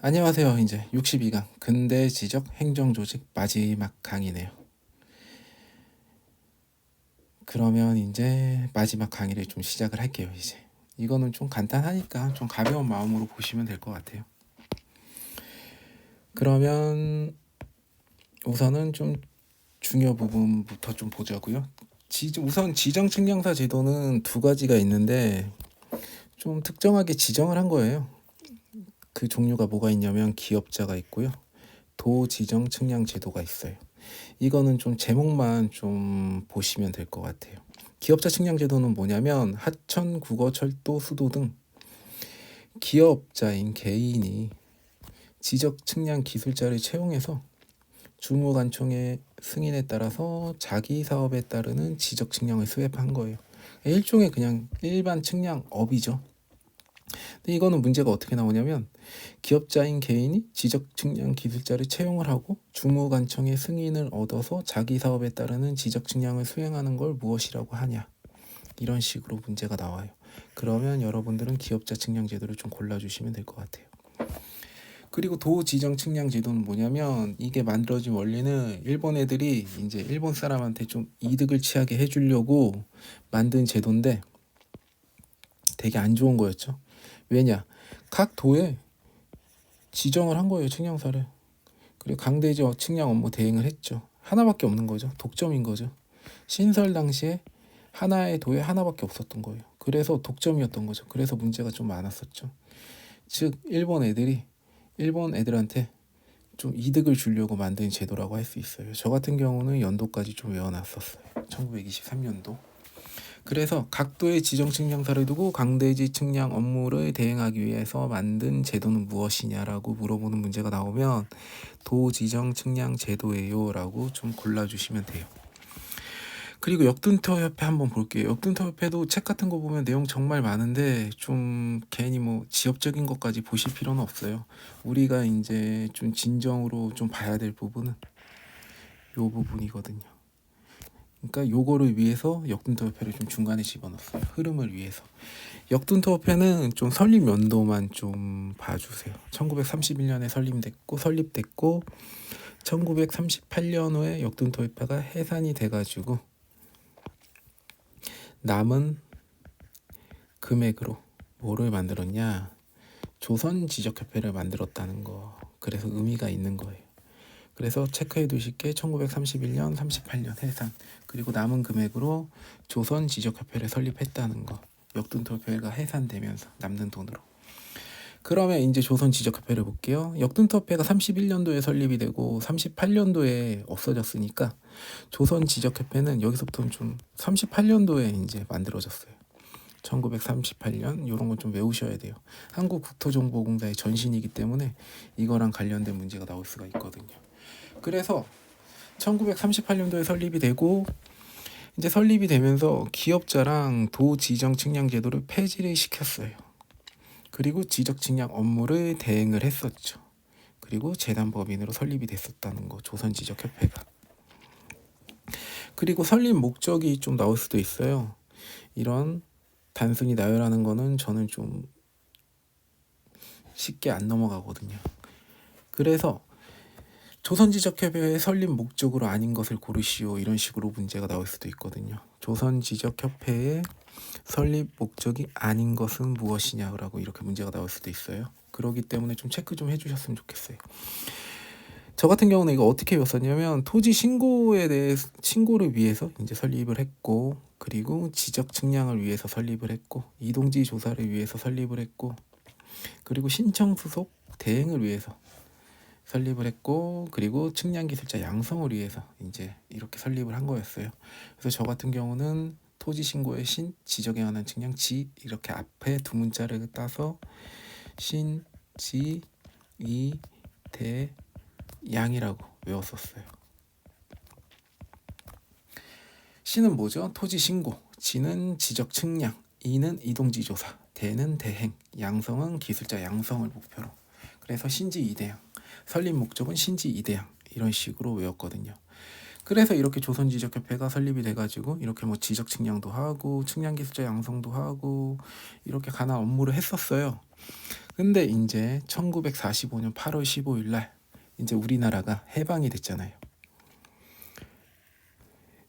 안녕하세요. 이제 62강 근대 지적 행정 조직 마지막 강의네요. 그러면 이제 마지막 강의를 좀 시작을 할게요. 이제 이거는 좀 간단하니까 좀 가벼운 마음으로 보시면 될 것 같아요. 그러면 우선은 좀 중요 부분부터 좀 보자고요. 우선 지정 측량사 제도는 두 가지가 있는데 좀 특정하게 지정을 한 거예요. 그 종류가 뭐가 있냐면 기업자가 있고요. 도지정 측량 제도가 있어요. 이거는 좀 제목만 좀 보시면 될 것 같아요. 기업자 측량 제도는 뭐냐면 하천, 국어, 철도, 수도 등 기업자인 개인이 지적 측량 기술자를 채용해서 주무관청의 승인에 따라서 자기 사업에 따르는 지적 측량을 수행한 거예요. 일종의 그냥 일반 측량업이죠. 근데 이거는 문제가 어떻게 나오냐면 기업자인 개인이 지적 측량 기술자를 채용을 하고 주무관청의 승인을 얻어서 자기 사업에 따르는 지적 측량을 수행하는 걸 무엇이라고 하냐, 이런 식으로 문제가 나와요. 그러면 여러분들은 기업자 측량 제도를 좀 골라주시면 될 것 같아요. 그리고 도지정 측량 제도는 뭐냐면 이게 만들어진 원리는 일본 애들이 이제 일본 사람한테 좀 이득을 취하게 해주려고 만든 제도인데 되게 안 좋은 거였죠. 왜냐? 각 도에 지정을 한 거예요, 측량사를. 그리고 강대지 측량 업무 대행을 했죠. 하나밖에 없는 거죠. 독점인 거죠. 신설 당시에 하나의 도에 하나밖에 없었던 거예요. 그래서 독점이었던 거죠. 그래서 문제가 좀 많았었죠. 즉 일본 애들한테 좀 이득을 주려고 만든 제도라고 할 수 있어요. 저 같은 경우는 연도까지 좀 외워놨었어요. 1923년도. 그래서 각도의 지정 측량사를 두고 강대지 측량 업무를 대행하기 위해서 만든 제도는 무엇이냐라고 물어보는 문제가 나오면 도지정 측량 제도예요 라고 좀 골라주시면 돼요. 그리고 역둔터협회 한번 볼게요. 역둔터협회도 책 같은 거 보면 내용 정말 많은데 좀 괜히 뭐 지엽적인 것까지 보실 필요는 없어요. 우리가 이제 좀 진정으로 좀 봐야 될 부분은 요 부분이거든요. 그러니까 요거를 위해서 역둔터협회를 좀 중간에 집어넣었어요. 흐름을 위해서. 역둔터협회는 좀 설립 연도만 좀 봐주세요. 1931년에 설립됐고 1938년에 역둔터협회가 해산이 돼가지고 남은 금액으로 뭐를 만들었냐, 조선지적협회를 만들었다는 거. 그래서 의미가 있는 거예요. 그래서 체크해 두실 게 1931년, 38년 해산, 그리고 남은 금액으로 조선지적협회를 설립했다는 거. 역둔터협회가 해산되면서 남는 돈으로. 그러면 이제 조선지적협회를 볼게요. 역둔터협회가 31년도에 설립이 되고 38년도에 없어졌으니까 조선지적협회는 여기서부터는 좀 38년도에 이제 만들어졌어요. 1938년 이런 건 좀 외우셔야 돼요. 한국국토정보공사의 전신이기 때문에 이거랑 관련된 문제가 나올 수가 있거든요. 그래서 1938년도에 설립이 되고 이제 설립이 되면서 기업자랑 도지정 측량 제도를 폐지를 시켰어요. 그리고 지적 측량 업무를 대행을 했었죠. 그리고 재단법인으로 설립이 됐었다는 거, 조선지적협회가. 그리고 설립 목적이 좀 나올 수도 있어요. 이런 단순히 나열하는 거는 저는 좀 쉽게 안 넘어가거든요. 그래서 조선지적협회의 설립 목적으로 아닌 것을 고르시오, 이런 식으로 문제가 나올 수도 있거든요. 조선지적협회의 설립 목적이 아닌 것은 무엇이냐라고 이렇게 문제가 나올 수도 있어요. 그렇기 때문에 좀 체크 좀 해주셨으면 좋겠어요. 저 같은 경우는 이거 어떻게 외웠었냐면 토지 신고에 대해 신고를 위해서 이제 설립을 했고, 그리고 지적 측량을 위해서 설립을 했고, 이동지 조사를 위해서 설립을 했고, 그리고 신청 수속 대행을 위해서 설립을 했고, 그리고 측량 기술자 양성을 위해서 이제 이렇게 설립을 한 거였어요. 그래서 저 같은 경우는 토지 신고의 신, 지적에 관한 측량 지, 이렇게 앞에 두 문자를 따서 신, 지, 이, 대, 양이라고 외웠었어요. 신은 뭐죠? 토지 신고, 지는 지적 측량, 이는 이동지 조사, 대는 대행, 양성은 기술자 양성을 목표로. 그래서 신지 이대양, 설립 목적은 신지 이대양, 이런 식으로 외웠거든요. 그래서 이렇게 조선지적협회가 설립이 돼가지고 이렇게 뭐 지적 측량도 하고 측량 기술자 양성도 하고 이렇게 관한 업무를 했었어요. 근데 이제 1945년 8월 15일 날 이제 우리나라가 해방이 됐잖아요.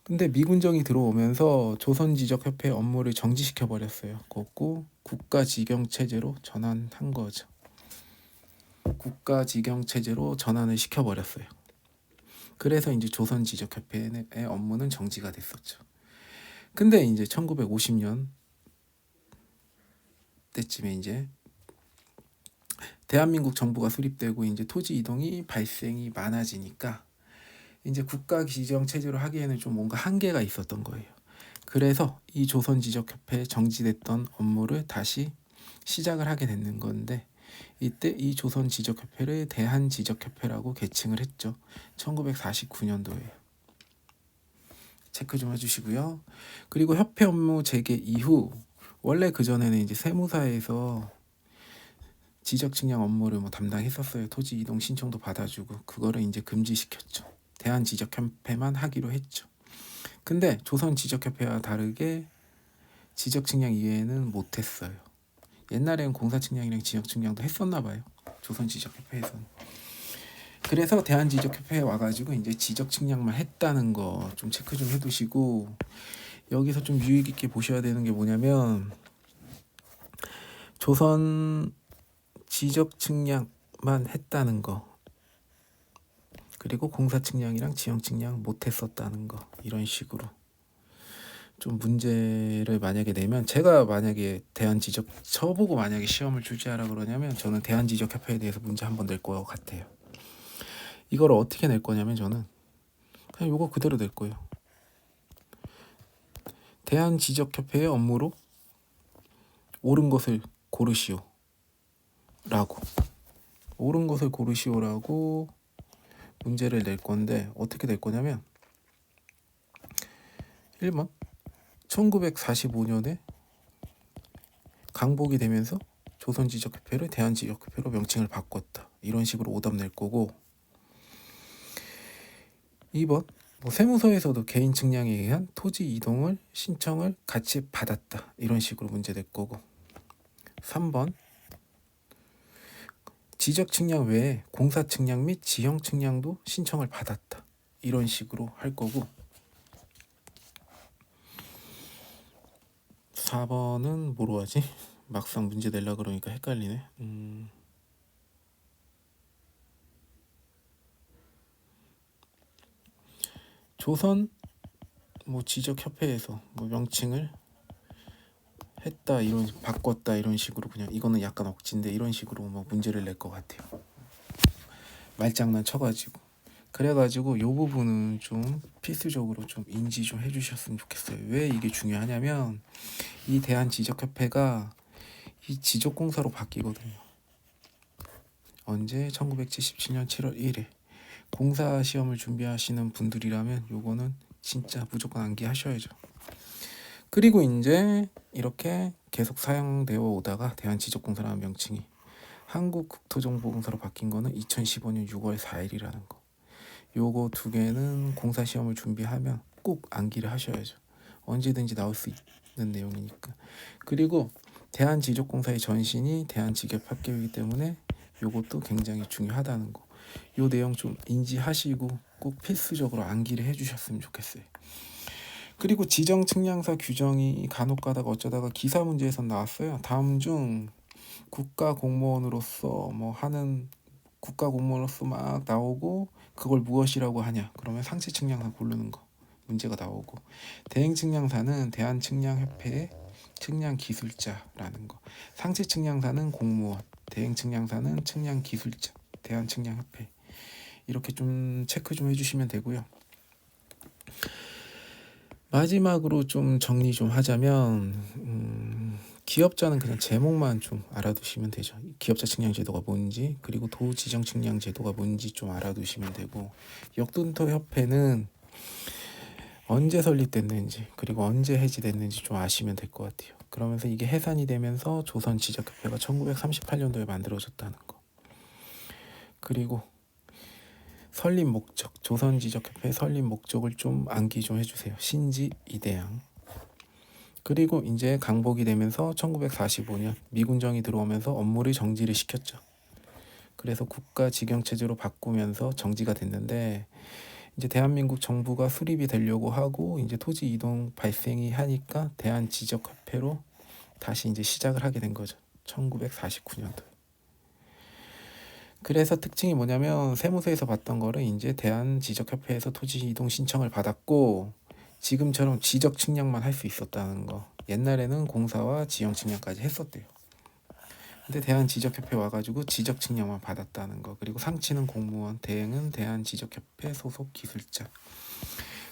근데 미군정이 들어오면서 조선지적협회 업무를 정지시켜 버렸어요. 그거 국가직영체제로 전환한 거죠. 국가직영체제로 전환을 시켜 버렸어요. 그래서 이제 조선지적협회의 업무는 정지가 됐었죠. 근데 이제 1950년 때쯤에 이제 대한민국 정부가 수립되고 이제 토지 이동이 발생이 많아지니까 이제 국가 지정 체제로 하기에는 좀 뭔가 한계가 있었던 거예요. 그래서 이 조선지적협회에 정지됐던 업무를 다시 시작을 하게 됐는 건데 이때 이 조선지적협회를 대한지적협회라고 개칭을 했죠. 1949년도에요. 체크 좀 해주시고요. 그리고 협회 업무 재개 이후 원래 그전에는 이제 세무사에서 지적 측량 업무를 뭐 담당했었어요. 토지 이동 신청도 받아주고 그거를 이제 금지시켰죠. 대한지적협회만 하기로 했죠. 근데 조선지적협회와 다르게 지적 측량 이외에는 못했어요. 옛날엔 공사 측량이랑 지적 측량도 했었나 봐요. 조선지적협회에서는. 그래서 대한지적협회에 와가지고 이제 지적 측량만 했다는 거 좀 체크 좀 해두시고 여기서 좀 유익 있게 보셔야 되는 게 뭐냐면 조선 지적 측량만 했다는 거 그리고 공사 측량이랑 지형 측량 못했었다는 거 이런 식으로 좀 문제를 만약에 내면 제가 만약에 대한지적 저보고 만약에 시험을 출제하라 그러냐면 저는 대한지적협회에 대해서 문제 한번 낼 것 같아요. 이걸 어떻게 낼 거냐면 저는 그냥 요거 그대로 낼 거예요. 대한지적협회의 업무로 옳은 것을 고르시오 라고 옳은 것을 고르시오라고 문제를 낼 건데 어떻게 낼 거냐면 1번 1945년에 강복이 되면서 조선지적협회를 대한지적협회로 명칭을 바꿨다. 이런 식으로 오답 낼 거고 2번 세무서에서도 개인 측량에 의한 토지 이동을 신청을 같이 받았다. 이런 식으로 문제 낼 거고 3번 지적 측량 외에 공사 측량 및 지형 측량도 신청을 받았다. 이런 식으로 할 거고 4번은 뭐로 하지? 막상 문제 내려 그러니까 헷갈리네. 조선 지적협회에서 명칭을 했다 이런 바꿨다 이런 식으로 그냥 이거는 약간 억지인데 이런 식으로 문제를 낼 것 같아요. 말장난 쳐가지고 그래가지고 요 부분은 좀 필수적으로 좀 인지 좀 해주셨으면 좋겠어요. 왜 이게 중요하냐면 이 대한지적협회가 이 지적공사로 바뀌거든요. 언제? 1977년 7월 1일 공사 시험을 준비하시는 분들이라면 요거는 진짜 무조건 암기하셔야죠. 그리고 이제 이렇게 계속 사용되어 오다가 대한지적공사라는 명칭이 한국국토정보공사로 바뀐 거는 2015년 6월 4일이라는 거. 요거 두 개는 공사 시험을 준비하면 꼭 암기를 하셔야죠. 언제든지 나올 수 있는 내용이니까. 그리고 대한지적공사의 전신이 대한지격학교이기 때문에 요것도 굉장히 중요하다는 거. 요 내용 좀 인지하시고 꼭 필수적으로 암기를 해주셨으면 좋겠어요. 그리고 지정 측량사 규정이 간혹 가다가 어쩌다가 기사 문제에서 나왔어요. 다음 중 국가 공무원으로서 하는 국가 공무원으로서 막 나오고 그걸 무엇이라고 하냐? 그러면 상세 측량사 고르는 거 문제가 나오고 대행 측량사는 대한측량협회의 측량 기술자라는 거. 상세 측량사는 공무원, 대행 측량사는 측량 기술자, 대한측량협회. 이렇게 좀 체크 좀 해주시면 되고요. 마지막으로 좀 정리 좀 하자면 기업자는 그냥 제목만 좀 알아두시면 되죠. 기업자 측량 제도가 뭔지 그리고 도지정 측량 제도가 뭔지 좀 알아두시면 되고 역둔토 협회는 언제 설립됐는지 그리고 언제 해지됐는지 좀 아시면 될 것 같아요. 그러면서 이게 해산이 되면서 조선지적협회가 1938년도에 만들어졌다는 거. 그리고 설립 목적, 조선지적협회 설립 목적을 좀 암기 좀 해주세요. 신지 이대양. 그리고 이제 강복이 되면서 1945년 미군정이 들어오면서 업무를 정지를 시켰죠. 그래서 국가 직영체제로 바꾸면서 정지가 됐는데, 이제 대한민국 정부가 수립이 되려고 하고 이제 토지 이동 발생이 하니까 대한지적협회로 다시 이제 시작을 하게 된 거죠. 1949년도. 그래서 특징이 뭐냐면 세무서에서 봤던 거를 이제 대한지적협회에서 토지 이동 신청을 받았고, 지금처럼 지적 측량만 할 수 있었다는 거. 옛날에는 공사와 지형 측량까지 했었대요. 근데 대한지적협회 와가지고 지적 측량만 받았다는 거. 그리고 상치는 공무원, 대행은 대한지적협회 소속 기술자.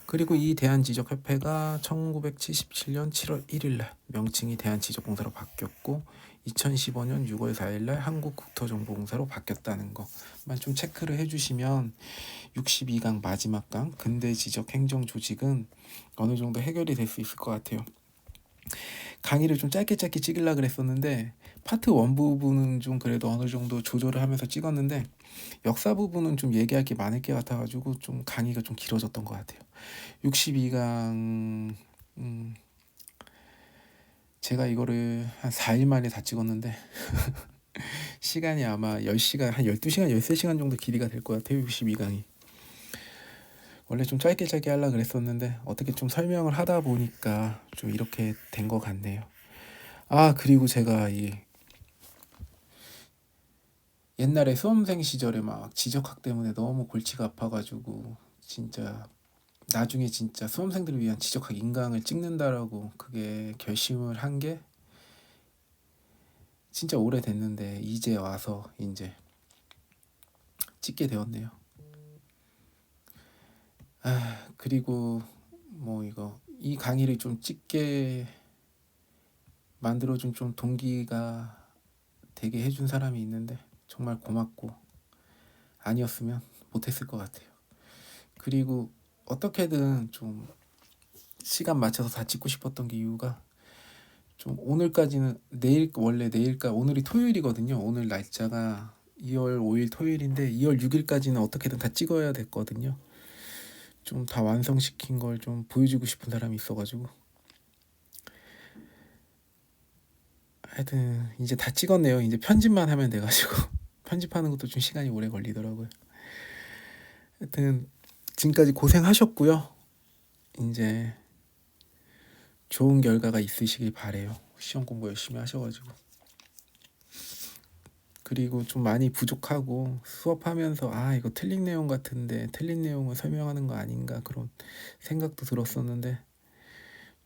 그리고 이 대한지적협회가 1977년 7월 1일 날 명칭이 대한지적공사로 바뀌었고 2015년 6월 4일 날 한국국토정보공사로 바뀌었다는 것만 좀 체크를 해주시면 62강 마지막 강 근대지적행정조직은 어느 정도 해결이 될 수 있을 것 같아요. 강의를 좀 짧게 찍으려고 그랬었는데 파트 1 부분은 좀 그래도 어느 정도 조절을 하면서 찍었는데 역사 부분은 좀 얘기할 게 많을 게 같아가지고 좀 강의가 좀 길어졌던 것 같아요. 62강 제가 이거를 한 4일 만에 다 찍었는데 시간이 아마 10시간, 한 12시간, 13시간 정도 길이가 될 것 같아요. 62강이. 원래 좀 짧게 하려고 그랬었는데 어떻게 좀 설명을 하다 보니까 좀 이렇게 된 것 같네요. 아, 그리고 제가 이 옛날에 수험생 시절에 막 지적학 때문에 너무 골치가 아파가지고 진짜 나중에 진짜 수험생들을 위한 지적학 인강을 찍는다라고 그게 결심을 한 게 진짜 오래됐는데 이제 와서 이제 찍게 되었네요. 아, 그리고 뭐 이 강의를 좀 찍게 만들어준 좀 동기가 되게 해준 사람이 있는데 정말 고맙고 아니었으면 못했을 것 같아요. 그리고 어떻게든 좀 시간 맞춰서 다 찍고 싶었던 게 이유가 좀 오늘까지는 원래 내일까 오늘이 토요일이거든요. 오늘 날짜가 2월 5일 토요일인데 2월 6일까지는 어떻게든 다 찍어야 됐거든요. 좀 다 완성시킨 걸 좀 보여주고 싶은 사람이 있어가지고 하여튼 이제 다 찍었네요. 이제 편집만 하면 돼가지고 편집하는 것도 좀 시간이 오래 걸리더라고요. 하여튼 지금까지 고생하셨고요. 이제 좋은 결과가 있으시길 바래요. 시험 공부 열심히 하셔가지고. 그리고 좀 많이 부족하고 수업하면서 아 이거 틀린 내용 같은데 틀린 내용을 설명하는 거 아닌가 그런 생각도 들었었는데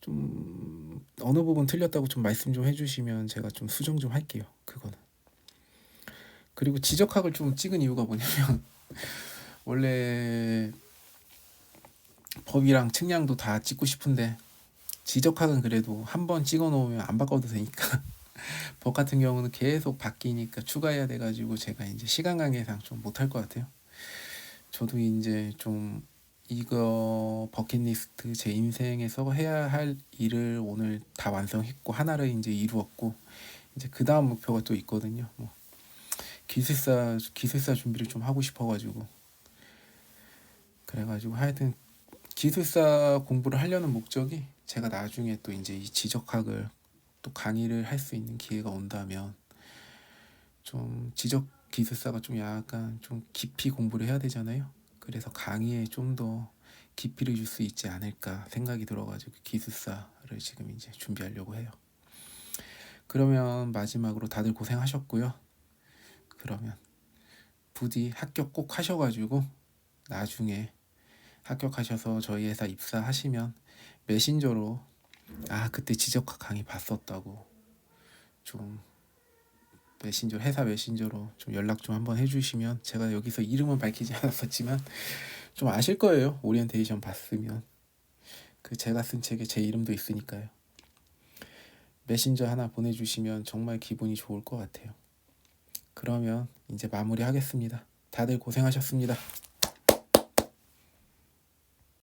좀 어느 부분 틀렸다고 좀 말씀 좀 해주시면 제가 좀 수정 좀 할게요. 그거는. 그리고 지적학을 좀 찍은 이유가 뭐냐면 원래 법이랑 측량도 다 찍고 싶은데 지적학은 그래도 한번 찍어 놓으면 안 바꿔도 되니까 법 같은 경우는 계속 바뀌니까 추가해야 돼가지고 제가 이제 시간 관계상 좀 못할 것 같아요. 저도 이제 좀 이거 버킷리스트 제 인생에서 해야 할 일을 오늘 다 완성했고 하나를 이제 이루었고 이제 그 다음 목표가 또 있거든요. 뭐 기술사 준비를 좀 하고 싶어가지고 그래가지고 하여튼 기술사 공부를 하려는 목적이 제가 나중에 또 이제 이 지적학을 또 강의를 할 수 있는 기회가 온다면 좀 지적 기술사가 좀 약간 좀 깊이 공부를 해야 되잖아요. 그래서 강의에 좀 더 깊이를 줄 수 있지 않을까 생각이 들어가지고 기술사를 지금 이제 준비하려고 해요. 그러면 마지막으로 다들 고생하셨고요. 그러면 부디 합격 꼭 하셔가지고 나중에 합격하셔서 저희 회사 입사하시면 메신저로 아 그때 지적학 강의 봤었다고 좀 회사 메신저로 좀 연락 좀 한번 해주시면 제가 여기서 이름은 밝히지 않았었지만 좀 아실 거예요. 오리엔테이션 봤으면 그 제가 쓴 책에 제 이름도 있으니까요. 메신저 하나 보내주시면 정말 기분이 좋을 것 같아요. 그러면 이제 마무리하겠습니다. 다들 고생하셨습니다.